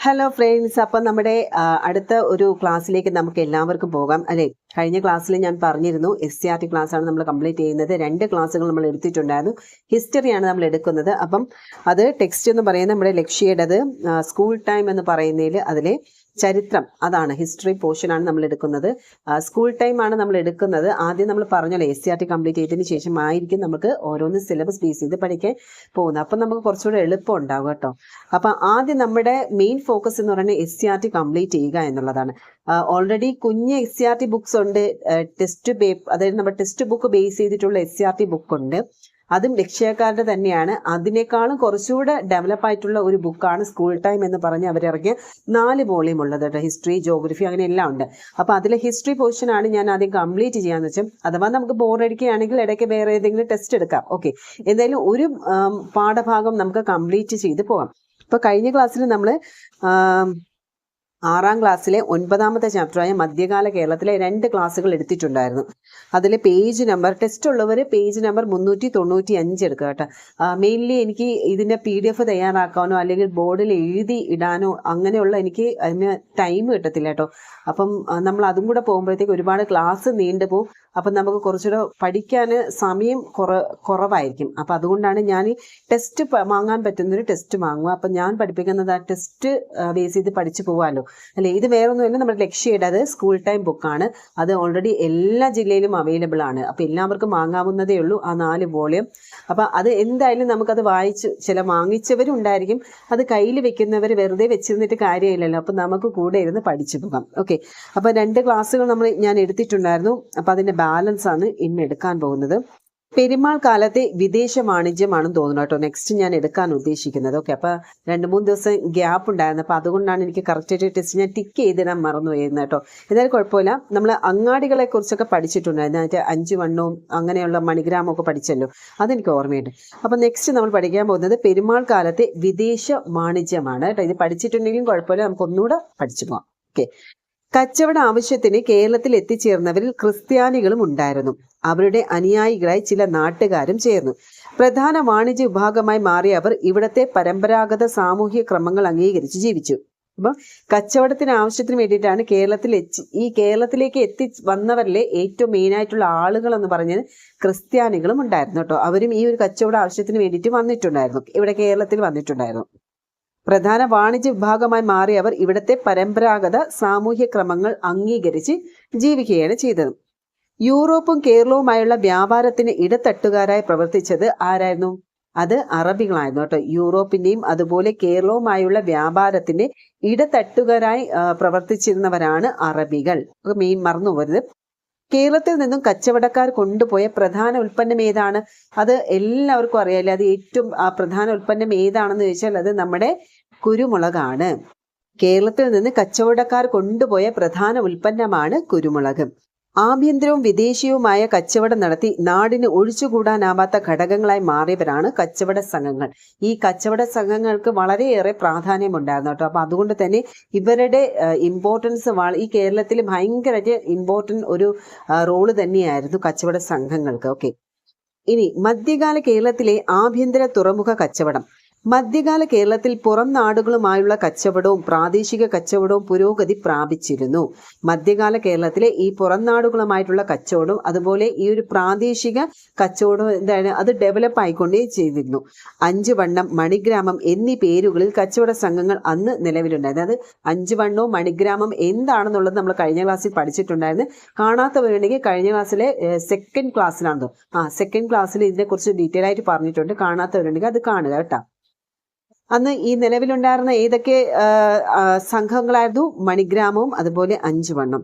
Hello friends, അപ്പം നമ്മുടെ അടുത്ത ഒരു ക്ലാസ്സിലേക്ക് നമുക്ക് എല്ലാവർക്കും പോകാം അല്ലേ. കഴിഞ്ഞ ക്ലാസ്സിൽ ഞാൻ പറഞ്ഞിരുന്നു SCRT ക്ലാസ്സാണ് നമ്മൾ കംപ്ലീറ്റ് ചെയ്യുന്നത്. 2 ക്ലാസ്സുകൾ നമ്മൾ എടുത്തിട്ടുണ്ടായിരുന്നു. ഹിസ്റ്ററിയാണ് നമ്മൾ എടുക്കുന്നത്. അപ്പം അത് ടെക്സ്റ്റ് എന്ന് പറയുന്നത് നമ്മുടെ ലക്ഷ്യയുടേത് സ്കൂൾ ടൈം എന്ന് പറയുന്നതിൽ അതിലെ ചരിത്രം, അതാണ് ഹിസ്റ്ററി പോർഷനാണ് നമ്മൾ എടുക്കുന്നത്. സ്കൂൾ ടൈം ആണ് നമ്മൾ എടുക്കുന്നത്. ആദ്യം നമ്മൾ പറഞ്ഞല്ലോ SCRT കംപ്ലീറ്റ് ചെയ്തതിന് ശേഷം ആയിരിക്കും നമുക്ക് ഓരോന്ന് സിലബസ് ബേസ് ചെയ്ത് പഠിക്കാൻ പോകുന്നത്. അപ്പം നമുക്ക് കുറച്ചുകൂടെ എളുപ്പം ഉണ്ടാകും കേട്ടോ. അപ്പം ആദ്യം നമ്മുടെ മെയിൻ ഫോക്കസ് എന്ന് പറയുന്നത് SCRT കംപ്ലീറ്റ് ചെയ്യുക എന്നുള്ളതാണ്. ഓൾറെഡി കുഞ്ഞ് SCRT ബുക്സ് ഉണ്ട്. അതായത് നമ്മുടെ ടെക്സ്റ്റ് ബുക്ക് ബേസ് ചെയ്തിട്ടുള്ള SCRT ബുക്ക് ഉണ്ട്. അതും ലക്ഷ്യക്കാരുടെ തന്നെയാണ്. അതിനേക്കാളും കുറച്ചുകൂടെ ഡെവലപ്പ് ആയിട്ടുള്ള ഒരു ബുക്കാണ് സ്കൂൾ ടൈം എന്ന് പറഞ്ഞ് അവരിറങ്ങിയ 4 വോളിയം ഉള്ളത് കേട്ടോ. ഹിസ്റ്ററി, ജോഗ്രഫി അങ്ങനെ എല്ലാം ഉണ്ട്. അപ്പോൾ അതിലെ ഹിസ്റ്ററി പോർഷനാണ് ഞാൻ ആദ്യം കംപ്ലീറ്റ് ചെയ്യാന്ന് വെച്ചാൽ, അഥവാ നമുക്ക് ബോറടിക്കുകയാണെങ്കിൽ ഇടയ്ക്ക് വേറെ ഏതെങ്കിലും ടെസ്റ്റ് എടുക്കാം. ഓക്കെ, എന്തായാലും ഒരു പാഠഭാഗം നമുക്ക് കംപ്ലീറ്റ് ചെയ്ത് പോകാം. ഇപ്പോൾ കഴിഞ്ഞ ക്ലാസ്സിൽ നമ്മൾ 6ാം ക്ലാസ്സിലെ 9ാമത്തെ ചാപ്റ്ററായ മധ്യകാല കേരളത്തിലെ 2 ക്ലാസ്സുകൾ എടുത്തിട്ടുണ്ടായിരുന്നു. അതിൽ പേജ് നമ്പർ, ടെസ്റ്റ് ഉള്ളവർ പേജ് നമ്പർ 395 എടുക്കുക കേട്ടോ. മെയിൻലി എനിക്ക് ഇതിൻ്റെ PDF തയ്യാറാക്കാനോ അല്ലെങ്കിൽ ബോർഡിൽ എഴുതി ഇടാനോ അങ്ങനെയുള്ള എനിക്ക് അതിന് ടൈം കിട്ടത്തില്ല കേട്ടോ. അപ്പം നമ്മൾ അതും കൂടെ പോകുമ്പോഴത്തേക്ക് ഒരുപാട് ക്ലാസ് നീണ്ടു പോകും. അപ്പം നമുക്ക് കുറച്ചുകൂടെ പഠിക്കാൻ സമയം കുറവായിരിക്കും. അപ്പം അതുകൊണ്ടാണ് ഞാൻ ഈ ടെസ്റ്റ് വാങ്ങാൻ പറ്റുന്നൊരു ടെസ്റ്റ് വാങ്ങുക. അപ്പം ഞാൻ പഠിപ്പിക്കുന്നത് ആ ടെസ്റ്റ് ബേസ് ചെയ്ത് പഠിച്ചു പോകാമല്ലോ അല്ലേ. ഇത് വേറൊന്നുമില്ല, നമ്മുടെ ലക്ഷ്യയുടെ സ്കൂൾ ടൈം ബുക്കാണ്. അത് ഓൾറെഡി എല്ലാ ജില്ലയിലും അവൈലബിൾ ആണ്. അപ്പം എല്ലാവർക്കും വാങ്ങാവുന്നതേ ഉള്ളൂ ആ 4 വോളിയം. അപ്പം അത് എന്തായാലും നമുക്കത് വായിച്ച്, ചില വാങ്ങിച്ചവരും ഉണ്ടായിരിക്കും, അത് കയ്യിൽ വെക്കുന്നവർ വെറുതെ വെച്ചിരുന്നിട്ട് കാര്യമില്ലല്ലോ. അപ്പം നമുക്ക് കൂടെ ഇരുന്ന് പഠിച്ചു പോകാം. ഓക്കെ, അപ്പം 2 ക്ലാസ്സുകൾ ഞാൻ എടുത്തിട്ടുണ്ടായിരുന്നു. അപ്പം അതിൻ്റെ ബാലൻസ് ആണ് ഇന്ന് എടുക്കാൻ പോകുന്നത്. പെരുമാൾ കാലത്തെ വിദേശ വാണിജ്യമാണെന്ന് തോന്നുന്നു കേട്ടോ നെക്സ്റ്റ് ഞാൻ എടുക്കാൻ ഉദ്ദേശിക്കുന്നത്. ഓക്കെ, അപ്പോൾ 2-3 ദിവസം ഗ്യാപ്പ് ഉണ്ടായിരുന്നു. അപ്പോൾ അതുകൊണ്ടാണ് എനിക്ക് കറക്റ്റായിട്ട് ടെസ്റ്റ് ഞാൻ ടിക്ക് ചെയ്തിടാൻ മറന്നു പോയിരുന്നത് കേട്ടോ. എന്നാലും കുഴപ്പമില്ല. നമ്മൾ അങ്ങാടികളെ കുറിച്ചൊക്കെ പഠിച്ചിട്ടുണ്ടായിരുന്നു. അതിൻ്റെ 5 വണ്ണവും അങ്ങനെയുള്ള മണിഗ്രാമൊക്കെ പഠിച്ചല്ലോ, അതെനിക്ക് ഓർമ്മയുണ്ട്. അപ്പോൾ നെക്സ്റ്റ് നമ്മൾ പഠിക്കാൻ പോകുന്നത് പെരുമാൾ കാലത്തെ വിദേശ വാണിജ്യമാണ് കേട്ടോ. ഇത് പഠിച്ചിട്ടുണ്ടെങ്കിലും കുഴപ്പമില്ല, നമുക്ക് ഒന്നുകൂടെ പഠിച്ചു പോകാം. ഓക്കെ, കച്ചവട ആവശ്യത്തിന് കേരളത്തിൽ എത്തിച്ചേർന്നവരിൽ ക്രിസ്ത്യാനികളും ഉണ്ടായിരുന്നു. അവരുടെ അനുയായികളായി ചില നാട്ടുകാരും ചേർന്നു. പ്രധാന വാണിജ്യ വിഭാഗമായി മാറിയ അവർ ഇവിടത്തെ പരമ്പരാഗത സാമൂഹ്യ ക്രമങ്ങൾ അംഗീകരിച്ച് ജീവിച്ചു. അപ്പം കച്ചവടത്തിന് ആവശ്യത്തിന് വേണ്ടിയിട്ടാണ് കേരളത്തിലേക്ക് എത്തി വന്നവരിലെ ഏറ്റവും മെയിനായിട്ടുള്ള ആളുകൾ എന്ന് പറഞ്ഞത് ക്രിസ്ത്യാനികളും ഉണ്ടായിരുന്നു കേട്ടോ. അവരും ഈ ഒരു കച്ചവട ആവശ്യത്തിന് വേണ്ടിയിട്ട് വന്നിട്ടുണ്ടായിരുന്നു, ഇവിടെ കേരളത്തിൽ വന്നിട്ടുണ്ടായിരുന്നു. പ്രധാന വാണിജ്യ വിഭാഗമായി മാറിയവർ ഇവിടുത്തെ പരമ്പരാഗത സാമൂഹ്യ ക്രമങ്ങൾ അംഗീകരിച്ച് ജീവിക്കുകയാണ് ചെയ്തത്. യൂറോപ്പും കേരളവുമായുള്ള വ്യാപാരത്തിന് ഇടത്തട്ടുകാരായി പ്രവർത്തിച്ചത് ആരായിരുന്നു? അത് അറബികളായിരുന്നു കേട്ടോ. യൂറോപ്പിന്റെയും അതുപോലെ കേരളവുമായുള്ള വ്യാപാരത്തിന്റെ ഇടത്തട്ടുകാരായി പ്രവർത്തിച്ചിരുന്നവരാണ് അറബികൾ. മെയിൻ മറന്നു പോകരുത്. കേരളത്തിൽ നിന്നും കച്ചവടക്കാർ കൊണ്ടുപോയ പ്രധാന ഉൽപ്പന്നം ഏതാണ്? അത് എല്ലാവർക്കും അറിയാമല്ലോ. അത് ഏറ്റവും പ്രധാന ഉൽപ്പന്നം ഏതാണെന്ന് ചോദിച്ചാൽ അത് നമ്മുടെ കുരുമുളകാണ്. കേരളത്തിൽ നിന്ന് കച്ചവടക്കാർ കൊണ്ടുപോയ പ്രധാന ഉൽപ്പന്നമാണ് കുരുമുളക്. ആഭ്യന്തരവും വിദേശീയവുമായ കച്ചവടം നടത്തി നാടിന് ഒഴിച്ചുകൂടാനാവാത്ത ഘടകങ്ങളായി മാറിയവരാണ് കച്ചവട സംഘങ്ങൾ. ഈ കച്ചവട സംഘങ്ങൾക്ക് വളരെയേറെ പ്രാധാന്യമുണ്ടായിരുന്നു കേട്ടോ. അപ്പം അതുകൊണ്ട് തന്നെ ഇവരുടെ ഇമ്പോർട്ടൻസ് ഈ കേരളത്തിൽ ഭയങ്കര ഇമ്പോർട്ടൻ്റ് ഒരു റോള് തന്നെയായിരുന്നു കച്ചവട സംഘങ്ങൾക്ക്. ഓക്കെ, ഇനി മധ്യകാല കേരളത്തിലെ ആഭ്യന്തര തുറമുഖ കച്ചവടം. മധ്യകാല കേരളത്തിൽ പുറം നാടുകളുമായുള്ള കച്ചവടവും പ്രാദേശിക കച്ചവടവും പുരോഗതി പ്രാപിച്ചിരുന്നു. മധ്യകാല കേരളത്തിലെ ഈ പുറം നാടുകളുമായിട്ടുള്ള കച്ചവടവും അതുപോലെ ഈ ഒരു പ്രാദേശിക കച്ചവടവും എന്താണ്, അത് ഡെവലപ്പ് ആയിക്കൊണ്ടേ ചെയ്തിരുന്നു. 5 വണ്ണം, മണിഗ്രാമം എന്നീ പേരുകളിൽ കച്ചവട സംഘങ്ങൾ അന്ന് നിലവിലുണ്ടായിരുന്നു. അത് 5 വണ്ണവും മണിഗ്രാമം എന്താണെന്നുള്ളത് നമ്മൾ കഴിഞ്ഞ ക്ലാസ്സിൽ പഠിച്ചിട്ടുണ്ടായിരുന്നു. കാണാത്തവരുണ്ടെങ്കിൽ കഴിഞ്ഞ ക്ലാസ്സിലെ സെക്കൻഡ് ക്ലാസ്സിലാണോ സെക്കൻഡ് ക്ലാസ്സിൽ ഇതിനെക്കുറിച്ച് ഡീറ്റെയിൽ ആയിട്ട് പറഞ്ഞിട്ടുണ്ട്. കാണാത്തവരുണ്ടെങ്കിൽ അത് കാണുക കേട്ടോ. അന്ന് ഈ നിലവിലുണ്ടായിരുന്ന ഏതൊക്കെ സംഘങ്ങളായിരുന്നു? മണിഗ്രാമവും അതുപോലെ 5 വണ്ണം.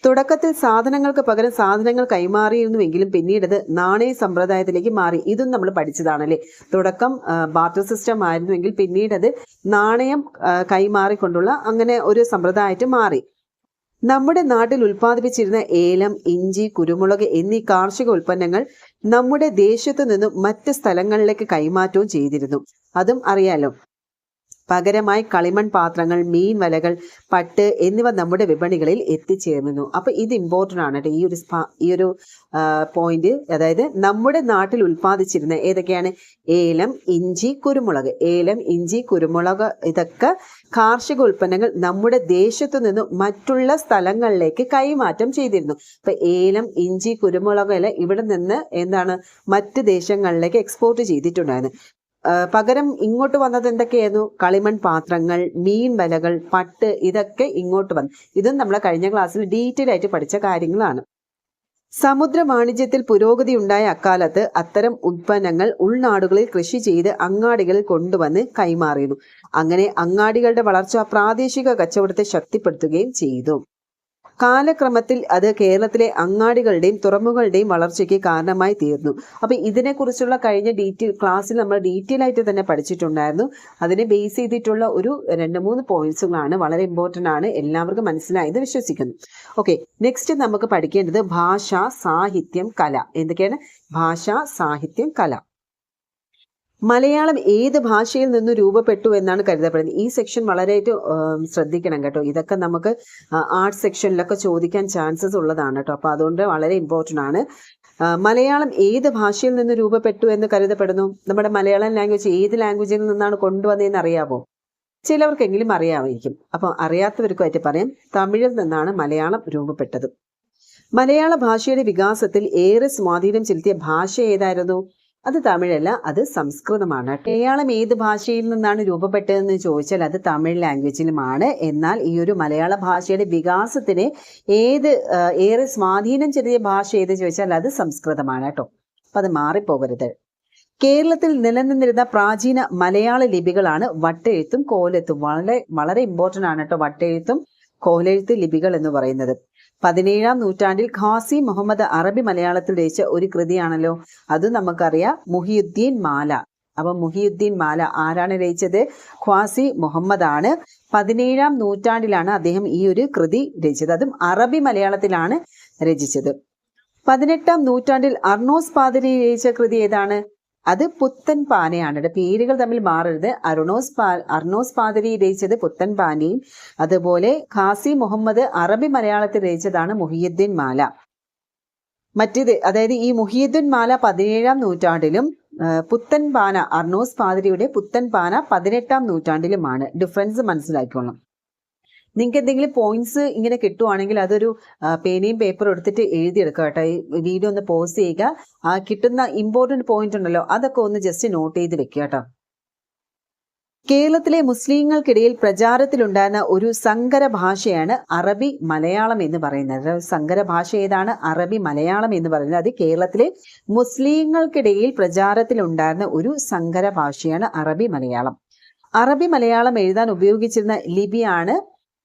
തുടക്കത്തിൽ സാധനങ്ങൾക്ക് പകരം സാധനങ്ങൾ കൈമാറിയിരുന്നുവെങ്കിലും പിന്നീട് നാണയ സമ്പ്രദായത്തിലേക്ക് മാറി. ഇതും നമ്മൾ പഠിച്ചതാണല്ലേ. തുടക്കം ബാർട്ടർ സിസ്റ്റം ആയിരുന്നുവെങ്കിൽ പിന്നീട് നാണയം കൈമാറിക്കൊണ്ടുള്ള അങ്ങനെ ഒരു സമ്പ്രദായമായിട്ട് മാറി. നമ്മുടെ നാട്ടിൽ ഉൽപ്പാദിപ്പിച്ചിരുന്ന ഏലം, ഇഞ്ചി, കുരുമുളക് എന്നീ കാർഷിക ഉൽപ്പന്നങ്ങൾ നമ്മുടെ ദേശത്തു നിന്നും മറ്റ് സ്ഥലങ്ങളിലേക്ക് കൈമാറ്റവും ചെയ്തിരുന്നു. അതും അറിയാലോ. പകരമായി കളിമൺ പാത്രങ്ങൾ, മീൻ വലകൾ, പട്ട് എന്നിവ നമ്മുടെ വിപണികളിൽ എത്തിച്ചേർന്നു. അപ്പൊ ഇത് ഇമ്പോർട്ടൻ്റ് ആണ് കേട്ടോ, ഈ ഒരു പോയിന്റ്. അതായത് നമ്മുടെ നാട്ടിൽ ഉൽപ്പാദിച്ചിരുന്ന ഏതൊക്കെയാണ്? ഏലം, ഇഞ്ചി, കുരുമുളക്. ഏലം, ഇഞ്ചി, കുരുമുളക് ഇതൊക്കെ കാർഷിക ഉൽപ്പന്നങ്ങൾ നമ്മുടെ ദേശത്തു നിന്നും മറ്റുള്ള സ്ഥലങ്ങളിലേക്ക് കൈമാറ്റം ചെയ്തിരുന്നു. ഇപ്പൊ ഏലം, ഇഞ്ചി, കുരുമുളക് എല്ലാം ഇവിടെ നിന്ന് മറ്റ് ദേശങ്ങളിലേക്ക് എക്സ്പോർട്ട് ചെയ്തിട്ടുണ്ടായിരുന്നു. പകരം ഇങ്ങോട്ട് വന്നത് എന്തൊക്കെയായിരുന്നു? കളിമൺ പാത്രങ്ങൾ, മീൻ വലകൾ, പട്ട്, ഇതൊക്കെ ഇങ്ങോട്ട് വന്നു. ഇതും നമ്മളെ കഴിഞ്ഞ ക്ലാസ്സിൽ ഡീറ്റെയിൽ ആയിട്ട് പഠിച്ച കാര്യങ്ങളാണ്. സമുദ്ര വാണിജ്യത്തിൽ പുരോഗതി ഉണ്ടായ അക്കാലത്ത് അത്തരം ഉൽപ്പന്നങ്ങൾ ഉൾനാടുകളിൽ കൃഷി ചെയ്ത് അങ്ങാടികളിൽ കൊണ്ടുവന്ന് കൈമാറിയിരുന്നു. അങ്ങനെ അങ്ങാടികളുടെ വളർച്ച പ്രാദേശിക കച്ചവടത്തെ ശക്തിപ്പെടുത്തുകയും ചെയ്തു. കാലക്രമത്തിൽ അത് കേരളത്തിലെ അങ്ങാടികളുടെയും തുറമുകളുടെയും വളർച്ചയ്ക്ക് കാരണമായി തീർന്നു. അപ്പൊ ഇതിനെക്കുറിച്ചുള്ള കഴിഞ്ഞ ക്ലാസ്സിൽ നമ്മൾ ഡീറ്റെയിൽ ആയിട്ട് തന്നെ പഠിച്ചിട്ടുണ്ടായിരുന്നു. അതിനെ ബേസ് ചെയ്തിട്ടുള്ള ഒരു 2-3 പോയിന്റ്സുകളാണ്, വളരെ ഇമ്പോർട്ടൻ്റ് ആണ്, എല്ലാവർക്കും മനസ്സിലായെന്ന് വിശ്വസിക്കുന്നു. ഓക്കെ, നെക്സ്റ്റ് നമുക്ക് പഠിക്കേണ്ടത് ഭാഷ, സാഹിത്യം, കല. എന്തൊക്കെയാണ്? ഭാഷ, സാഹിത്യം, കല. മലയാളം ഏത് ഭാഷയിൽ നിന്ന് രൂപപ്പെട്ടു എന്നാണ് കരുതപ്പെടുന്നത്? ഈ സെക്ഷൻ വളരെയായിട്ട് ശ്രദ്ധിക്കണം കേട്ടോ. ഇതൊക്കെ നമുക്ക് ആർട്സ് സെക്ഷനിലൊക്കെ ചോദിക്കാൻ ചാൻസസ് ഉള്ളതാണ് കേട്ടോ. അപ്പോൾ അതുകൊണ്ട് വളരെ ഇമ്പോർട്ടൻ്റ് ആണ്. മലയാളം ഏത് ഭാഷയിൽ നിന്ന് രൂപപ്പെട്ടു എന്ന് കരുതപ്പെടുന്നു? നമ്മുടെ മലയാളം ലാംഗ്വേജ് ഏത് ലാംഗ്വേജിൽ നിന്നാണ് കൊണ്ടുവന്നതെന്ന് അറിയാമോ? ചിലവർക്കെങ്കിലും അറിയാമായിരിക്കും. അപ്പോൾ അറിയാത്തവർക്കുമായിട്ട് പറയാം, തമിഴിൽ നിന്നാണ് മലയാളം രൂപപ്പെട്ടത്. മലയാള ഭാഷയുടെ വികാസത്തിൽ ഏറെ സ്വാധീനം ചെലുത്തിയ ഭാഷ ഏതായിരുന്നു? അത് തമിഴല്ല, അത് സംസ്കൃതമാണ്. മലയാളം ഏത് ഭാഷയിൽ നിന്നാണ് രൂപപ്പെട്ടതെന്ന് ചോദിച്ചാൽ അത് തമിഴ് ലാംഗ്വേജിലുമാണ്. എന്നാൽ ഈ ഒരു മലയാള ഭാഷയുടെ വികാസത്തിന് ഏറെ സ്വാധീനം ചെലുത്തിയ ഭാഷ ഏത് ചോദിച്ചാൽ അത് സംസ്കൃതമാണ് കേട്ടോ. അപ്പം അത് മാറിപ്പോകരുത്. കേരളത്തിൽ നിലനിന്നിരുന്ന പ്രാചീന മലയാള ലിപികളാണ് വട്ടെഴുത്തും കോലെഴുത്തും. വളരെ ഇമ്പോർട്ടൻ്റ് ആണ് കേട്ടോ വട്ടെഴുത്തും കോലെഴുത്ത് ലിപികൾ എന്ന് പറയുന്നത്. 17-ാം നൂറ്റാണ്ടിൽ ഖാസി മുഹമ്മദ് അറബി മലയാളത്തിൽ രചിച്ച ഒരു കൃതിയാണല്ലോ, അത് നമുക്കറിയാം, മുഹിയുദ്ദീൻ മാല. അപ്പൊ മുഹിയുദ്ദീൻ മാല ആരാണ് രചിച്ചത്? ഖാസി മുഹമ്മദ് ആണ്. 17-ാം നൂറ്റാണ്ടിലാണ് അദ്ദേഹം ഈ ഒരു കൃതി രചിച്ചത്. അതും അറബി മലയാളത്തിലാണ് രചിച്ചത്. 18-ാം നൂറ്റാണ്ടിൽ അർണോസ് പാതിരി രചിച്ച കൃതി ഏതാണ്? അത് പുത്തൻ പാനയാണ്. പേരുകൾ തമ്മിൽ മാറരുത്. അർണോസ് പാതിരി രചിച്ചത് പുത്തൻ പാനയും, അതുപോലെ ഖാസി മുഹമ്മദ് അറബി മലയാളത്തിൽ രചിച്ചതാണ് മുഹിയുദ്ദീൻ മാല. മറ്റേത്, അതായത് ഈ മുഹിയുദ്ദീൻ മാല 17-ാം നൂറ്റാണ്ടിലും പുത്തൻ പാന, അർണോസ് പാതിരിയുടെ പുത്തൻ പാന 18-ാം നൂറ്റാണ്ടിലുമാണ്. ഡിഫറൻസ് മനസ്സിലാക്കിക്കോളണം. നിങ്ങൾക്ക് എന്തെങ്കിലും പോയിന്റ്സ് ഇങ്ങനെ കിട്ടുവാണെങ്കിൽ അതൊരു പേനയും പേപ്പറും എടുത്തിട്ട് എഴുതിയെടുക്കുക കേട്ടോ. ഈ വീഡിയോ ഒന്ന് പോസ് ചെയ്യുക. കിട്ടുന്ന ഇമ്പോർട്ടൻറ്റ് പോയിന്റ് ഉണ്ടല്ലോ, അതൊക്കെ ഒന്ന് ജസ്റ്റ് നോട്ട് ചെയ്ത് വെക്കുക കേട്ടോ. കേരളത്തിലെ മുസ്ലിങ്ങൾക്കിടയിൽ പ്രചാരത്തിലുണ്ടായിരുന്ന ഒരു സങ്കര ഭാഷയാണ് അറബി മലയാളം എന്ന് പറയുന്നത്. സങ്കര ഭാഷ ഏതാണ്? അറബി മലയാളം എന്ന് പറയുന്നത്. അത് കേരളത്തിലെ മുസ്ലിങ്ങൾക്കിടയിൽ പ്രചാരത്തിലുണ്ടായിരുന്ന ഒരു സങ്കര ഭാഷയാണ് അറബി മലയാളം. അറബി മലയാളം എഴുതാൻ ഉപയോഗിച്ചിരുന്ന ലിപിയാണ്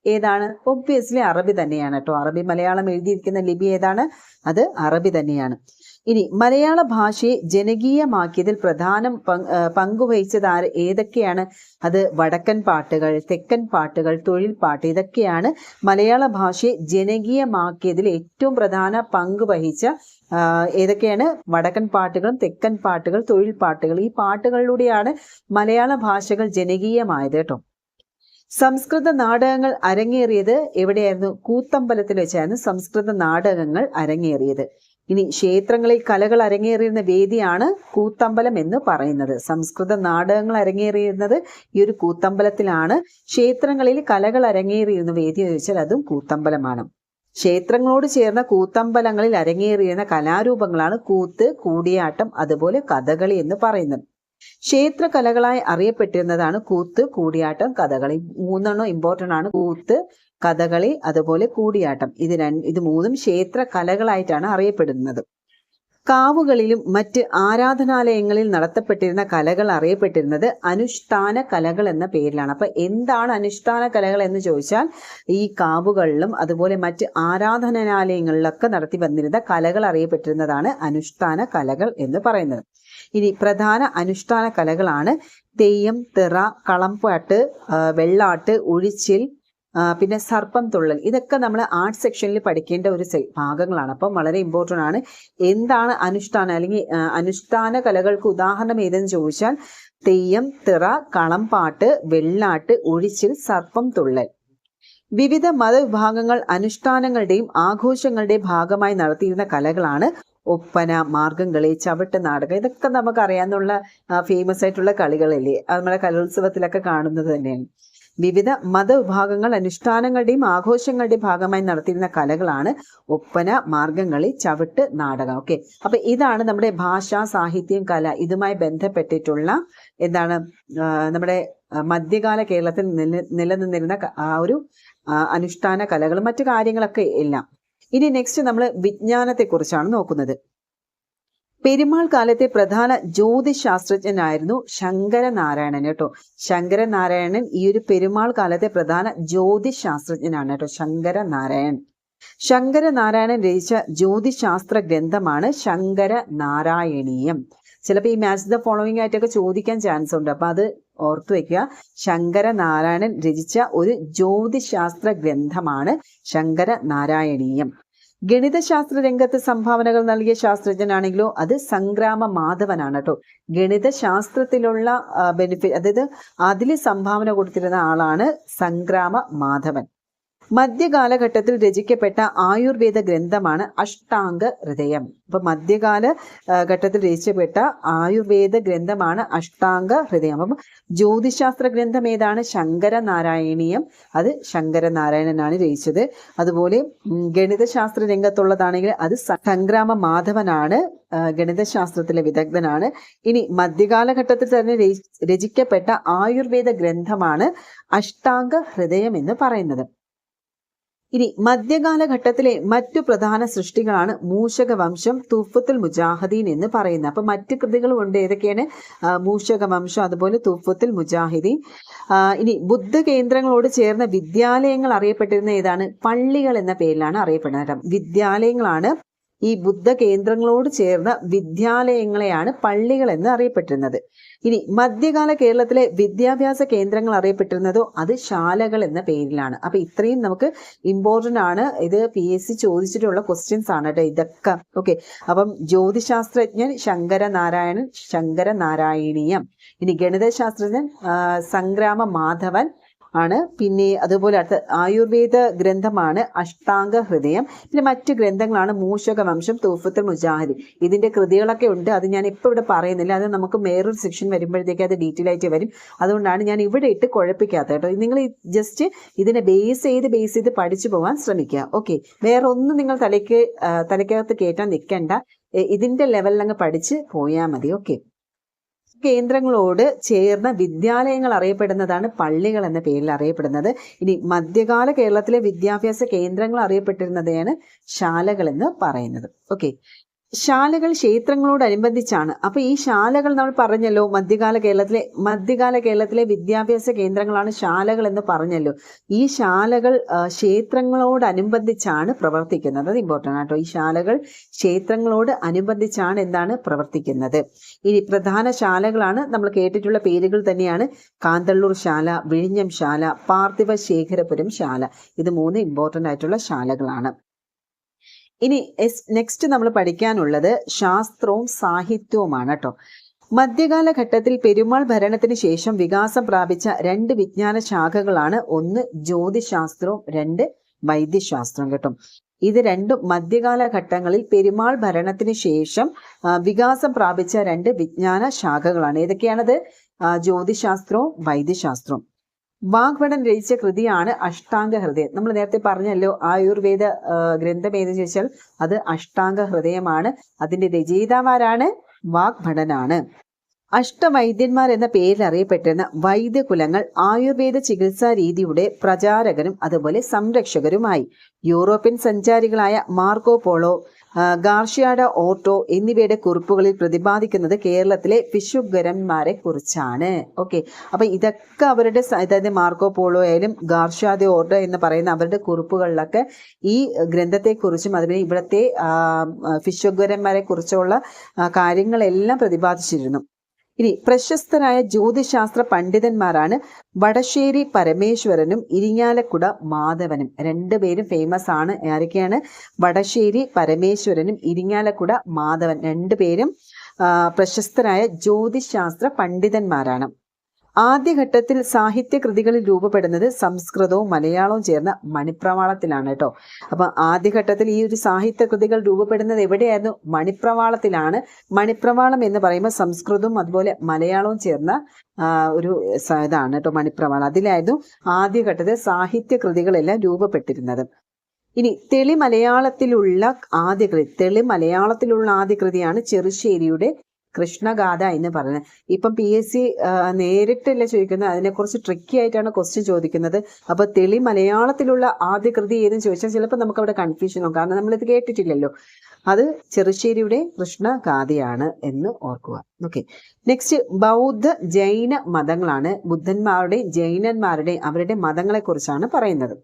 ഏതാണ്? ഒബ്വിയസ്ലി അറബി തന്നെയാണ് കേട്ടോ. അറബി മലയാളം എഴുതിയിരിക്കുന്ന ലിപി ഏതാണ്? അത് അറബി തന്നെയാണ്. ഇനി മലയാള ഭാഷയെ ജനകീയമാക്കിയതിൽ പ്രധാനം പങ്കുവഹിച്ചത് ഏതൊക്കെയാണ്? അത് വടക്കൻ പാട്ടുകൾ, തെക്കൻ പാട്ടുകൾ, തൊഴിൽ പാട്ട്, ഇതൊക്കെയാണ് മലയാള ഭാഷയെ ജനകീയമാക്കിയതിൽ ഏറ്റവും പ്രധാന പങ്ക് വഹിച്ച ഏതൊക്കെയാണ്? വടക്കൻ പാട്ടുകളും തെക്കൻ പാട്ടുകൾ, തൊഴിൽ പാട്ടുകൾ. ഈ പാട്ടുകളിലൂടെയാണ് മലയാള ഭാഷകൾ ജനകീയമായത് കേട്ടോ. സംസ്കൃത നാടകങ്ങൾ അരങ്ങേറിയത് എവിടെയായിരുന്നു? കൂത്തമ്പലത്തിൽ വെച്ചായിരുന്നു സംസ്കൃത നാടകങ്ങൾ അരങ്ങേറിയത്. ഇനി ക്ഷേത്രങ്ങളിൽ കലകൾ അരങ്ങേറിയിരുന്ന വേദിയാണ് കൂത്തമ്പലം എന്ന് പറയുന്നത്. സംസ്കൃത നാടകങ്ങൾ അരങ്ങേറിയിരുന്നത് ഈ ഒരു കൂത്തമ്പലത്തിലാണ്. ക്ഷേത്രങ്ങളിൽ കലകൾ അരങ്ങേറിയിരുന്ന വേദി എന്ന് ചോദിച്ചാൽ അതും കൂത്തമ്പലമാണ്. ക്ഷേത്രങ്ങളോട് ചേർന്ന കൂത്തമ്പലങ്ങളിൽ അരങ്ങേറിയിരുന്ന കലാരൂപങ്ങളാണ് കൂത്ത്, കൂടിയാട്ടം, അതുപോലെ കഥകളി എന്ന് പറയുന്നത്. ക്ഷേത്ര കലകളായി അറിയപ്പെട്ടിരുന്നതാണ് കൂത്ത്, കൂടിയാട്ടം, കഥകളി. 3 ഇമ്പോർട്ടൻ്റ് ആണ്. കൂത്ത്, കഥകളി, അതുപോലെ കൂടിയാട്ടം. ഇത് 3 ക്ഷേത്ര കലകളായിട്ടാണ് അറിയപ്പെടുന്നത്. കാവുകളിലും മറ്റ് ആരാധനാലയങ്ങളിൽ നടത്തപ്പെട്ടിരുന്ന കലകൾ അറിയപ്പെട്ടിരുന്നത് അനുഷ്ഠാന കലകൾ എന്ന പേരിലാണ്. അപ്പൊ എന്താണ് അനുഷ്ഠാന കലകൾ എന്ന് ചോദിച്ചാൽ ഈ കാവുകളിലും അതുപോലെ മറ്റ് ആരാധനാലയങ്ങളിലൊക്കെ നടത്തി വന്നിരുന്ന കലകൾ അറിയപ്പെട്ടിരുന്നതാണ് അനുഷ്ഠാന കലകൾ എന്ന് പറയുന്നത്. ഇനി പ്രധാന അനുഷ്ഠാന കലകളാണ് തെയ്യം, തിറ, കളംപാട്ട്, വെള്ളാട്ട്, ഒഴിച്ചിൽ, പിന്നെ സർപ്പം തുള്ളൽ. ഇതൊക്കെ നമ്മൾ ആർട്സ് സെക്ഷനിൽ പഠിക്കേണ്ട ഒരു ഭാഗങ്ങളാണ്. അപ്പം വളരെ ഇമ്പോർട്ടൻ്റ് ആണ്. എന്താണ് അനുഷ്ഠാനം അല്ലെങ്കിൽ അനുഷ്ഠാന കലകൾക്ക് ഉദാഹരണം ഏതെന്ന് ചോദിച്ചാൽ തെയ്യം, തിറ, കളംപാട്ട്, വെള്ളാട്ട്, ഒഴിച്ചിൽ, സർപ്പം തുള്ളൽ. വിവിധ മതവിഭാഗങ്ങൾ അനുഷ്ഠാനങ്ങളുടെയും ആഘോഷങ്ങളുടെയും ഭാഗമായി നടത്തിയിരുന്ന കലകളാണ് ഒപ്പന, മാർഗംകളി, ചവിട്ട് നാടകം. ഇതൊക്കെ നമുക്ക് അറിയാവുന്ന ഫേമസ് ആയിട്ടുള്ള കളികളല്ലേ, അത് നമ്മുടെ കലോത്സവത്തിലൊക്കെ കാണുന്നത് തന്നെയാണ്. വിവിധ മതവിഭാഗങ്ങൾ അനുഷ്ഠാനങ്ങളുടെയും ആഘോഷങ്ങളുടെയും ഭാഗമായി നടത്തിയിരുന്ന കലകളാണ് ഒപ്പന, മാർഗംകളി, ചവിട്ട്, നാടകം. ഓക്കെ, അപ്പൊ ഇതാണ് നമ്മുടെ ഭാഷ, സാഹിത്യം, കല ഇതുമായി ബന്ധപ്പെട്ടിട്ടുള്ള എന്താണ് നമ്മുടെ മധ്യകാല കേരളത്തിൽ നിലനിന്നിരുന്ന ആ ഒരു അനുഷ്ഠാന കലകളും മറ്റു കാര്യങ്ങളൊക്കെ എല്ലാം. ഇനി നെക്സ്റ്റ് നമ്മൾ വിജ്ഞാനത്തെ കുറിച്ചാണ് നോക്കുന്നത്. പെരുമാൾ കാലത്തെ പ്രധാന ജ്യോതിശാസ്ത്രജ്ഞനായിരുന്നു ശങ്കരനാരായണൻ കേട്ടോ. ശങ്കരനാരായണൻ ഈ ഒരു പെരുമാൾ കാലത്തെ പ്രധാന ജ്യോതിശാസ്ത്രജ്ഞനാണ് കേട്ടോ, ശങ്കരനാരായണൻ. ശങ്കരനാരായണൻ രചിച്ച ജ്യോതിശാസ്ത്ര ഗ്രന്ഥമാണ് ശങ്കരനാരായണീയം. ചിലപ്പോൾ ഈ മാച്ച് ദ ഫോളോവിംഗ് ആയിട്ടൊക്കെ ചോദിക്കാൻ ചാൻസ് ഉണ്ട്, അപ്പൊ അത് ഓർത്തു വെക്കുക. ശങ്കരനാരായണൻ രചിച്ച ഒരു ജ്യോതിശാസ്ത്ര ഗ്രന്ഥമാണ് ശങ്കരനാരായണീയം. ഗണിതശാസ്ത്ര രംഗത്ത് സംഭാവനകൾ നൽകിയ ശാസ്ത്രജ്ഞനാണെങ്കിലോ അത് സംഗ്രാമ മാധവനാണ് കേട്ടോ. ഗണിതശാസ്ത്രത്തിലുള്ള ബെനിഫിറ്റ്, അതായത് അതിൽ സംഭാവന കൊടുത്തിരുന്ന ആളാണ് സംഗ്രാമ മാധവൻ. മധ്യകാലഘട്ടത്തിൽ രചിക്കപ്പെട്ട ആയുർവേദ ഗ്രന്ഥമാണ് അഷ്ടാംഗ ഹൃദയം. അപ്പൊ മധ്യകാല ഘട്ടത്തിൽ രചിക്കപ്പെട്ട ആയുർവേദ ഗ്രന്ഥമാണ് അഷ്ടാംഗ ഹൃദയം. അപ്പം ജ്യോതിശാസ്ത്ര ഗ്രന്ഥം ഏതാണ്? ശങ്കരനാരായണീയം. അത് ശങ്കരനാരായണനാണ് രചിച്ചത്. അതുപോലെ ഗണിതശാസ്ത്ര രംഗത്തുള്ളതാണെങ്കിൽ അത് സംഗ്രാമ മാധവനാണ്, ഗണിതശാസ്ത്രത്തിലെ വിദഗ്ധനാണ്. ഇനി മധ്യകാലഘട്ടത്തിൽ തന്നെ രചിക്കപ്പെട്ട ആയുർവേദ ഗ്രന്ഥമാണ് അഷ്ടാംഗ ഹൃദയം എന്ന് പറയുന്നത്. ഇനി മധ്യകാലഘട്ടത്തിലെ മറ്റു പ്രധാന സൃഷ്ടികളാണ് മൂഷകവംശം, തൂഫത്തുൽ മുജാഹിദീൻ എന്ന് പറയുന്നത്. അപ്പൊ മറ്റു കൃതികളും ഉണ്ട്. ഏതൊക്കെയാണ്? മൂഷകവംശം, അതുപോലെ തൂഫത്തുൽ മുജാഹിദീൻ. ഇനി ബുദ്ധ കേന്ദ്രങ്ങളോട് ചേർന്ന വിദ്യാലയങ്ങൾ അറിയപ്പെട്ടിരുന്ന ഏതാണ്? പള്ളികൾ എന്ന പേരിലാണ് അറിയപ്പെടുന്നത്. വിദ്യാലയങ്ങളാണ് ഈ ബുദ്ധ കേന്ദ്രങ്ങളോട് ചേർന്ന വിദ്യാലയങ്ങളെയാണ് പള്ളികൾ എന്ന് അറിയപ്പെട്ടിരുന്നത്. ഇനി മധ്യകാല കേരളത്തിലെ വിദ്യാഭ്യാസ കേന്ദ്രങ്ങൾ അറിയപ്പെട്ടിരുന്നതോ അത് ശാലകൾ എന്ന പേരിലാണ്. അപ്പൊ ഇത്രയും നമുക്ക് ഇമ്പോർട്ടന്റ് ആണ്. ഇത് PSC ചോദിച്ചിട്ടുള്ള ക്വസ്റ്റ്യൻസ് ആണ് കേട്ടോ ഇതൊക്കെ. ഓക്കെ, അപ്പം ജ്യോതിശാസ്ത്രജ്ഞൻ ശങ്കരനാരായണൻ, ശങ്കരനാരായണീയം. ഇനി ഗണിതശാസ്ത്രജ്ഞൻ സംഗ്രാമ മാധവൻ ആണ്. പിന്നെ അതുപോലെ അടുത്ത ആയുർവേദ ഗ്രന്ഥമാണ് അഷ്ടാംഗ ഹൃദയം. പിന്നെ മറ്റു ഗ്രന്ഥങ്ങളാണ് മൂഷകവംശം, തൂഫത്തുൽ മുജാഹിദ്. ഇതിന്റെ കൃതികളൊക്കെ ഉണ്ട്, അത് ഞാൻ ഇപ്പോൾ ഇവിടെ പറയുന്നില്ല. അത് നമുക്ക് വേറൊരു സെക്ഷൻ വരുമ്പോഴത്തേക്ക് അത് ഡീറ്റെയിൽ ആയിട്ട് വരും. അതുകൊണ്ടാണ് ഞാൻ ഇവിടെ ഇട്ട് കുഴപ്പിക്കാത്തത് കേട്ടോ. നിങ്ങൾ ജസ്റ്റ് ഇതിനെ ബേസ് ചെയ്ത് പഠിച്ചു പോകാൻ ശ്രമിക്കുക. ഓക്കെ, വേറെ ഒന്നും നിങ്ങൾ തലയ്ക്കകത്ത് കയറ്റാൻ നിൽക്കണ്ട. ഇതിന്റെ ലെവലിൽ അങ്ങ് പഠിച്ച് പോയാൽ മതി. ഓക്കെ, കേന്ദ്രങ്ങളോട് ചേർന്ന വിദ്യാലയങ്ങൾ അറിയപ്പെടുന്നതാണ് പള്ളികൾ എന്ന പേരിൽ അറിയപ്പെടുന്നത്. ഇനി മധ്യകാല കേരളത്തിലെ വിദ്യാഭ്യാസ കേന്ദ്രങ്ങൾ അറിയപ്പെട്ടിരുന്നതാണ് ശാലകൾ എന്ന് പറയുന്നത്. ഓക്കെ, ശാലകൾ ക്ഷേത്രങ്ങളോടനുബന്ധിച്ചാണ്. അപ്പൊ ഈ ശാലകൾ നമ്മൾ പറഞ്ഞല്ലോ, മധ്യകാല കേരളത്തിലെ വിദ്യാഭ്യാസ കേന്ദ്രങ്ങളാണ് ശാലകൾ എന്ന് പറഞ്ഞല്ലോ. ഈ ശാലകൾ ക്ഷേത്രങ്ങളോടനുബന്ധിച്ചാണ് പ്രവർത്തിക്കുന്നത്. അത് ഇമ്പോർട്ടൻ്റ് ആട്ടോ. ഈ ശാലകൾ ക്ഷേത്രങ്ങളോട് അനുബന്ധിച്ചാണ് എന്താണ് പ്രവർത്തിക്കുന്നത്. ഇനി പ്രധാന ശാലകളാണ് നമ്മൾ കേട്ടിട്ടുള്ള പേരുകൾ തന്നെയാണ്. കാന്തള്ളൂർ ശാല, വിഴിഞ്ഞം ശാല, പാർത്ഥിവ ശേഖരപുരം ശാല. ഇത് 3 ഇമ്പോർട്ടൻ്റ് ആയിട്ടുള്ള ശാലകളാണ്. ഇനി നെക്സ്റ്റ് നമ്മൾ പഠിക്കാനുള്ളത് ശാസ്ത്രവും സാഹിത്യവുമാണ് കേട്ടോ. മധ്യകാലഘട്ടത്തിൽ പെരുമാൾ ഭരണത്തിന് ശേഷം വികാസം പ്രാപിച്ച 2 വിജ്ഞാന ശാഖകളാണ്. ഒന്ന് ജ്യോതിശാസ്ത്രവും, 2 വൈദ്യശാസ്ത്രവും കേട്ടോ. ഇത് രണ്ടും മധ്യകാലഘട്ടങ്ങളിൽ പെരുമാൾ ഭരണത്തിന് ശേഷം വികാസം പ്രാപിച്ച 2 വിജ്ഞാന ശാഖകളാണ്. ഏതൊക്കെയാണത്? ജ്യോതിശാസ്ത്രവും വൈദ്യശാസ്ത്രവും. വാഗ്ഭടൻ രചിച്ച കൃതിയാണ് അഷ്ടാംഗ ഹൃദയം. നമ്മൾ നേരത്തെ പറഞ്ഞല്ലോ ആയുർവേദ ഗ്രന്ഥം ഏതെന്ന് ചോദിച്ചാൽ അത് അഷ്ടാംഗ ഹൃദയമാണ്. അതിന്റെ രചയിതാവാരാണ്? വാഗ്ഭടനാണ്. അഷ്ടവൈദ്യന്മാർ എന്ന പേരിൽ അറിയപ്പെട്ടിരുന്ന വൈദ്യകുലങ്ങൾ ആയുർവേദ ചികിത്സാ രീതിയുടെ പ്രചാരകരും അതുപോലെ സംരക്ഷകരുമായി. യൂറോപ്യൻ സഞ്ചാരികളായ മാർക്കോ പോളോ, ഗാർഷ്യാഡ ഓർട്ടോ എന്നിവയുടെ കുറിപ്പുകളിൽ പ്രതിപാദിക്കുന്നത് കേരളത്തിലെ ഭിഷഗ്വരന്മാരെ കുറിച്ചാണ്. ഓക്കെ, അപ്പൊ ഇതൊക്കെ അവരുടെ, അതായത് മാർക്കോ പോളോ ആയാലും ഗാർഷ്യാഡ ഓർട്ടോ എന്ന് പറയുന്ന അവരുടെ കുറിപ്പുകളിലൊക്കെ ഈ ഗ്രന്ഥത്തെക്കുറിച്ചും അതുപോലെ ഇവിടുത്തെ ഭിഷഗ്വരന്മാരെ കുറിച്ചുള്ള കാര്യങ്ങളെല്ലാം പ്രതിപാദിച്ചിരുന്നു. ഇനി പ്രശസ്തരായ ജ്യോതിശാസ്ത്ര പണ്ഡിതന്മാരാണ് വടശ്ശേരി പരമേശ്വരനും ഇരിങ്ങാലക്കുട മാധവനും. 2 പേരും ഫേമസ് ആണ്. ആരൊക്കെയാണ്? വടശ്ശേരി പരമേശ്വരനും ഇരിങ്ങാലക്കുട മാധവൻ. 2 പേരും പ്രശസ്തരായ ജ്യോതിശാസ്ത്ര പണ്ഡിതന്മാരാണ്. ആദ്യഘട്ടത്തിൽ സാഹിത്യകൃതികളിൽ രൂപപ്പെടുന്നത് സംസ്കൃതവും മലയാളവും ചേർന്ന മണിപ്രവാളത്തിലാണ് കേട്ടോ. അപ്പം ആദ്യഘട്ടത്തിൽ ഈ ഒരു സാഹിത്യകൃതികൾ രൂപപ്പെടുന്നത് എവിടെയായിരുന്നു? മണിപ്രവാളത്തിലാണ്. മണിപ്രവാളം എന്ന് പറയുമ്പോൾ സംസ്കൃതവും അതുപോലെ മലയാളവും ചേർന്ന ഒരു ഇതാണ് കേട്ടോ മണിപ്രവാളം. അതിലായിരുന്നു ആദ്യഘട്ടത്തിൽ സാഹിത്യകൃതികളെല്ലാം രൂപപ്പെട്ടിരുന്നത്. ഇനി തെളി മലയാളത്തിലുള്ള ആദ്യ കൃതിയാണ് ചെറുശ്ശേരിയുടെ കൃഷ്ണഗാഥ എന്ന് പറയുന്നത്. ഇപ്പം PSC നേരിട്ടല്ല ചോദിക്കുന്നത്, അതിനെക്കുറിച്ച് ട്രിക്കി ആയിട്ടാണ് ക്വസ്റ്റ്യൻ ചോദിക്കുന്നത്. അപ്പൊ തെളി മലയാളത്തിലുള്ള ആദ്യ കൃതി ഏതെന്ന് ചോദിച്ചാൽ ചിലപ്പോൾ നമുക്ക് അവിടെ കൺഫ്യൂഷൻ ആവും, കാരണം നമ്മളിത് കേട്ടിട്ടില്ലല്ലോ. അത് ചെറുശ്ശേരിയുടെ കൃഷ്ണഗാഥയാണ് എന്ന് ഓർക്കുക. ഓക്കെ, നെക്സ്റ്റ് ബൗദ്ധ ജൈന മതങ്ങളാണ്. ബുദ്ധന്മാരുടെയും ജൈനന്മാരുടെയും അവരുടെ മതങ്ങളെ കുറിച്ചാണ് പറയുന്നത്.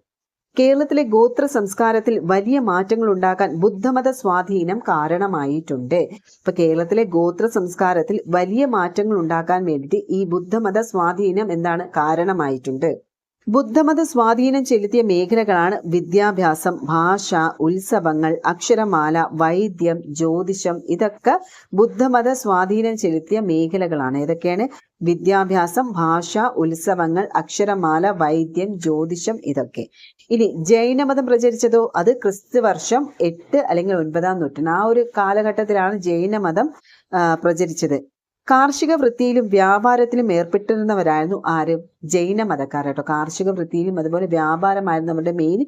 കേരളത്തിലെ ഗോത്ര സംസ്കാരത്തിൽ വലിയ മാറ്റങ്ങൾ ഉണ്ടാക്കാൻ ബുദ്ധമത സ്വാധീനം കാരണമായിട്ടുണ്ട്. ഇപ്പൊ കേരളത്തിലെ ഗോത്ര സംസ്കാരത്തിൽ വലിയ മാറ്റങ്ങൾ ഉണ്ടാക്കാൻ വേണ്ടിയിട്ട് ഈ ബുദ്ധമത സ്വാധീനം എന്താണ് കാരണമായിട്ടുണ്ട്. ബുദ്ധമത സ്വാധീനം ചെലുത്തിയ മേഖലകളാണ് വിദ്യാഭ്യാസം, ഭാഷ, ഉത്സവങ്ങൾ, അക്ഷരമാല, വൈദ്യം, ജ്യോതിഷം. ഇതൊക്കെ ബുദ്ധമത സ്വാധീനം ചെലുത്തിയ മേഖലകളാണ്. ഏതൊക്കെയാണ്? വിദ്യാഭ്യാസം, ഭാഷ, ഉത്സവങ്ങൾ, അക്ഷരമാല, വൈദ്യം, ജ്യോതിഷം. ഇതൊക്കെ. ഇനി ജൈനമതം പ്രചരിച്ചതോ? അത് ക്രിസ്തുവർഷം 8 അല്ലെങ്കിൽ 9-ാം നൂറ്റാണ്ട് ആ ഒരു കാലഘട്ടത്തിലാണ് ജൈനമതം പ്രചരിച്ചത്. കാർഷിക വൃത്തിയിലും വ്യാപാരത്തിലും ഏർപ്പെട്ടിരുന്നവരായിരുന്നു ആര്? ജൈനമതക്കാർ കേട്ടോ. കാർഷിക വൃത്തിയിലും അതുപോലെ വ്യാപാരമായിരുന്നു അവരുടെ മെയിൻ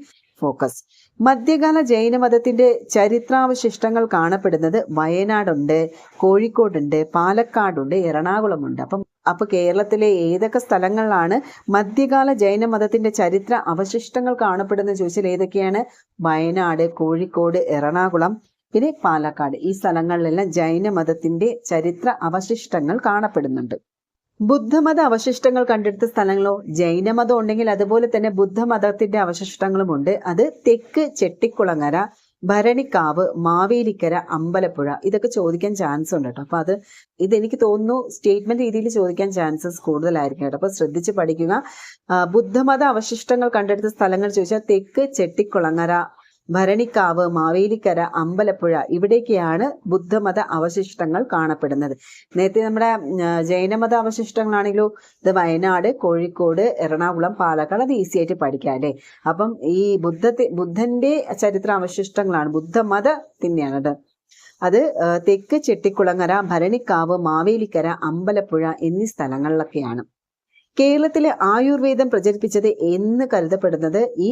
ഫോക്കസ്. മധ്യകാല ജൈനമതത്തിന്റെ ചരിത്രാവശിഷ്ടങ്ങൾ കാണപ്പെടുന്നത് വയനാടുണ്ട്, കോഴിക്കോടുണ്ട്, പാലക്കാടുണ്ട്, എറണാകുളമുണ്ട്. അപ്പൊ കേരളത്തിലെ ഏതൊക്കെ സ്ഥലങ്ങളിലാണ് മധ്യകാല ജൈനമതത്തിന്റെ ചരിത്ര അവശിഷ്ടങ്ങൾ കാണപ്പെടുന്നത് ചോദിച്ചാൽ ഏതൊക്കെയാണ്? വയനാട്, കോഴിക്കോട്, എറണാകുളം, പിന്നെ പാലക്കാട്. ഈ സ്ഥലങ്ങളിലെല്ലാം ജൈനമതത്തിന്റെ ചരിത്ര അവശിഷ്ടങ്ങൾ കാണപ്പെടുന്നുണ്ട്. ബുദ്ധമത അവശിഷ്ടങ്ങൾ കണ്ടെടുത്ത സ്ഥലങ്ങളോ? ജൈനമതം ഉണ്ടെങ്കിൽ അതുപോലെ തന്നെ ബുദ്ധമതത്തിന്റെ അവശിഷ്ടങ്ങളുമുണ്ട്. അത് തെക്ക് ചെട്ടിക്കുളങ്ങര, ഭരണിക്കാവ്, മാവേലിക്കര, അമ്പലപ്പുഴ. ഇതൊക്കെ ചോദിക്കാൻ ചാൻസ് ഉണ്ട് കേട്ടോ. അപ്പൊ ഇതെനിക്ക് തോന്നുന്നു സ്റ്റേറ്റ്മെന്റ് രീതിയിൽ ചോദിക്കാൻ ചാൻസസ് കൂടുതലായിരിക്കും കേട്ടോ. അപ്പൊ ശ്രദ്ധിച്ച് പഠിക്കുക. ബുദ്ധമത അവശിഷ്ടങ്ങൾ കണ്ടെടുത്ത സ്ഥലങ്ങൾ ചോദിച്ചാൽ തെക്ക് ചെട്ടിക്കുളങ്ങര, ഭരണിക്കാവ്, മാവേലിക്കര, അമ്പലപ്പുഴ. ഇവിടേക്കാണ് ബുദ്ധമത അവശിഷ്ടങ്ങൾ കാണപ്പെടുന്നത്. നേരത്തെ നമ്മുടെ ജൈനമത അവശിഷ്ടങ്ങളാണെങ്കിലോ ഇത് വയനാട്, കോഴിക്കോട്, എറണാകുളം, പാലക്കാട്. അത് ഈസി ആയിട്ട് പഠിക്കാം അല്ലേ. അപ്പം ഈ ബുദ്ധന്റെ ചരിത്ര അവശിഷ്ടങ്ങളാണ്, ബുദ്ധമതത്തിനെയാണത്. അത് തെക്ക് ചെട്ടിക്കുളങ്ങര, ഭരണിക്കാവ്, മാവേലിക്കര, അമ്പലപ്പുഴ എന്നീ സ്ഥലങ്ങളിലൊക്കെയാണ്. കേരളത്തിലെ ആയുർവേദം പ്രചരിപ്പിച്ചത് എന്ന് കരുതപ്പെടുന്നത് ഈ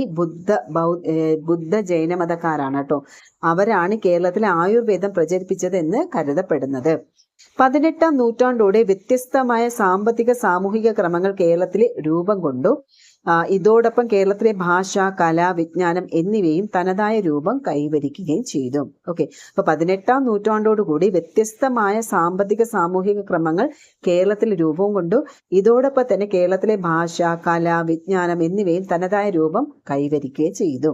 ബുദ്ധ ജൈനമതക്കാരാണ് കേട്ടോ. അവരാണ് കേരളത്തിലെ ആയുർവേദം പ്രചരിപ്പിച്ചത് എന്ന് കരുതപ്പെടുന്നത്. 18-ാം നൂറ്റാണ്ടോടെ വ്യത്യസ്തമായ സാമ്പത്തിക സാമൂഹിക ക്രമങ്ങൾ കേരളത്തിൽ രൂപം കൊണ്ടു. ഇതോടൊപ്പം കേരളത്തിലെ ഭാഷ, കല, വിജ്ഞാനം എന്നിവയും തനതായ രൂപം കൈവരിക്കുകയും ചെയ്തു. ഓക്കെ, അപ്പൊ 18-ാം നൂറ്റാണ്ടോടുകൂടി വ്യത്യസ്തമായ സാമ്പത്തിക സാമൂഹിക ക്രമങ്ങൾ കേരളത്തിൽ രൂപം കൊണ്ടു. ഇതോടൊപ്പം തന്നെ കേരളത്തിലെ ഭാഷ, കല, വിജ്ഞാനം എന്നിവയും തനതായ രൂപം കൈവരിക്കുകയും ചെയ്തു.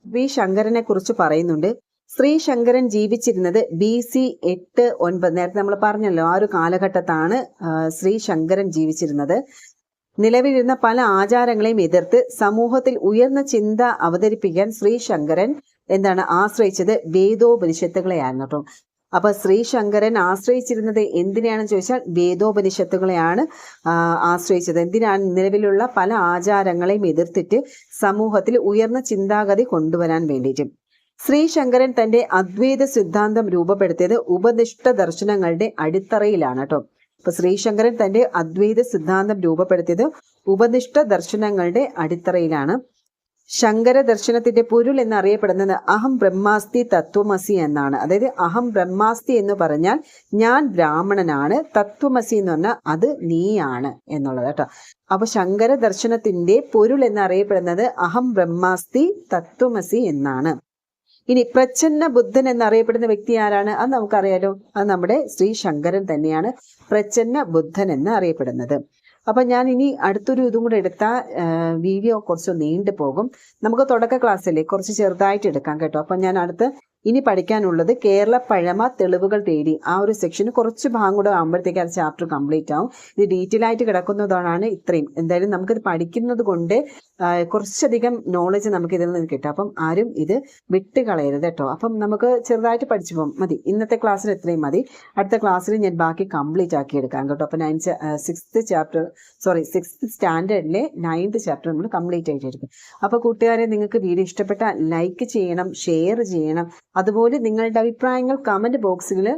ശ്രീ ശങ്കരനെ കുറിച്ച് പറയുന്നുണ്ട്. ശ്രീ ശങ്കരൻ ജീവിച്ചിരുന്നത് BC 8-9. നേരത്തെ നമ്മൾ പറഞ്ഞല്ലോ ആ ഒരു കാലഘട്ടത്താണ് ശ്രീ ശങ്കരൻ ജീവിച്ചിരുന്നത്. നിലവിലിരുന്ന പല ആചാരങ്ങളെയും എതിർത്ത് സമൂഹത്തിൽ ഉയർന്ന ചിന്ത അവതരിപ്പിക്കാൻ ശ്രീ ശങ്കരൻ ആശ്രയിച്ചത് വേദോപനിഷത്തുകളെയായിരുന്നു കേട്ടോ. അപ്പൊ ശ്രീ ശങ്കരൻ ആശ്രയിച്ചിരുന്നത് എന്തിനെയാണെന്ന് ചോദിച്ചാൽ വേദോപനിഷത്തുകളെയാണ് ആശ്രയിച്ചത്. എന്തിനാണ്? നിലവിലുള്ള പല ആചാരങ്ങളെയും എതിർത്തിട്ട് സമൂഹത്തിൽ ഉയർന്ന ചിന്താഗതി കൊണ്ടുവരാൻ വേണ്ടിയിട്ട്. ശ്രീ ശങ്കരൻ തന്റെ അദ്വൈത സിദ്ധാന്തം രൂപപ്പെടുത്തിയത് ഉപനിഷ്ഠ ദർശനങ്ങളുടെ അടിത്തറയിലാണ് കേട്ടോ. അപ്പൊ ശ്രീശങ്കരൻ തന്റെ അദ്വൈത സിദ്ധാന്തം രൂപപ്പെടുത്തിയത് ഉപനിഷ്ഠ ദർശനങ്ങളുടെ അടിത്തറയിലാണ്. ശങ്കര ദർശനത്തിന്റെ പൊരുൾ എന്നറിയപ്പെടുന്നത് അഹം ബ്രഹ്മാസ്തി തത്വമസി എന്നാണ്. അതായത് അഹം ബ്രഹ്മാസ്തി എന്ന് പറഞ്ഞാൽ ഞാൻ ബ്രാഹ്മണനാണ്, തത്വമസി എന്ന് പറഞ്ഞാൽ അത് നീയാണ് എന്നുള്ളത് കേട്ടോ. അപ്പൊ ശങ്കര ദർശനത്തിന്റെ പൊരുൾ എന്നറിയപ്പെടുന്നത് അഹം ബ്രഹ്മാസ്തി തത്വമസി എന്നാണ്. ഇനി പ്രച്ഛന്ന ബുദ്ധൻ എന്നറിയപ്പെടുന്ന വ്യക്തി ആരാണ്? അത് നമുക്കറിയാലോ, അത് നമ്മുടെ ശ്രീ ശങ്കരൻ തന്നെയാണ് പ്രച്ഛന്ന ബുദ്ധൻ എന്ന് അറിയപ്പെടുന്നത്. അപ്പൊ ഞാൻ ഇനി അടുത്തൊരു ഇതും കൂടെ എടുത്താൽ വീഡിയോ കുറച്ച് നീണ്ടു പോകും. നമുക്ക് തുടക്ക ക്ലാസ്സിലെ കുറച്ച് ചെറുതായിട്ട് എടുക്കാം കേട്ടോ. അപ്പൊ ഞാൻ അടുത്ത് ഇനി പഠിക്കാനുള്ളത് കേരള പഴമ തെളിവുകൾ തേടി ആ ഒരു സെക്ഷന് കുറച്ച് ഭാഗം കൂടെ ആകുമ്പോഴത്തേക്ക് അത് ചാപ്റ്റർ കംപ്ലീറ്റ് ആവും. ഇത് ഡീറ്റെയിൽ ആയിട്ട് കിടക്കുന്നതാണ് ഇത്രയും. എന്തായാലും നമുക്കിത് പഠിക്കുന്നത് കൊണ്ട് കുറച്ചധികം നോളജ് നമുക്ക് ഇതിൽ നിന്ന് കിട്ടും. അപ്പം ആരും ഇത് വിട്ട് കളയരുത് കേട്ടോ. അപ്പം നമുക്ക് ചെറുതായിട്ട് പഠിച്ചു പോകും. മതി, ഇന്നത്തെ ക്ലാസ്സിൽ ഇത്രയും മതി. അടുത്ത ക്ലാസ്സിൽ ഞാൻ ബാക്കി കംപ്ലീറ്റ് ആക്കി എടുക്കാം കേട്ടോ. അപ്പം സിക്സ്ത് സ്റ്റാൻഡേർഡിലെ 9th ചാപ്റ്റർ നമ്മൾ കംപ്ലീറ്റ് ആയിട്ട് എടുക്കും. അപ്പോൾ കൂട്ടുകാരെ, നിങ്ങൾക്ക് വീഡിയോ ഇഷ്ടപ്പെട്ട ലൈക്ക് ചെയ്യണം, ഷെയർ ചെയ്യണം. അതുപോലെ നിങ്ങളുടെ അഭിപ്രായങ്ങൾ കമൻറ്റ് ബോക്സിൽ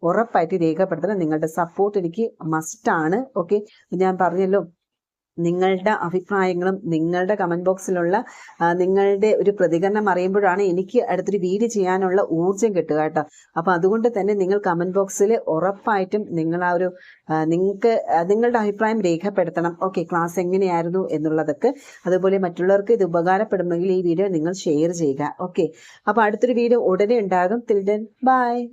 ഉറപ്പായിട്ട് രേഖപ്പെടുത്തണം. നിങ്ങളുടെ സപ്പോർട്ട് എനിക്ക് മസ്റ്റാണ്. ഓക്കെ, ഞാൻ പറഞ്ഞല്ലോ, നിങ്ങളുടെ അഭിപ്രായങ്ങളും നിങ്ങളുടെ കമൻറ്റ് ബോക്സിലുള്ള നിങ്ങളുടെ ഒരു പ്രതികരണം അറിയുമ്പോഴാണ് എനിക്ക് അടുത്തൊരു വീഡിയോ ചെയ്യാനുള്ള ഊർജ്ജം കിട്ടുക കേട്ടോ. അപ്പോൾ അതുകൊണ്ട് തന്നെ നിങ്ങൾ കമൻറ്റ് ബോക്സിൽ ഉറപ്പായിട്ടും നിങ്ങൾ നിങ്ങൾക്ക് നിങ്ങളുടെ അഭിപ്രായം രേഖപ്പെടുത്തണം. ഓക്കെ, ക്ലാസ് എങ്ങനെയായിരുന്നു എന്നുള്ളതൊക്കെ. അതുപോലെ മറ്റുള്ളവർക്ക് ഇത് ഉപകാരപ്പെടുമെങ്കിൽ ഈ വീഡിയോ നിങ്ങൾ ഷെയർ ചെയ്യുക. ഓക്കെ, അപ്പോൾ അടുത്തൊരു വീഡിയോ ഉടനെ ഉണ്ടാകും. Till then bye.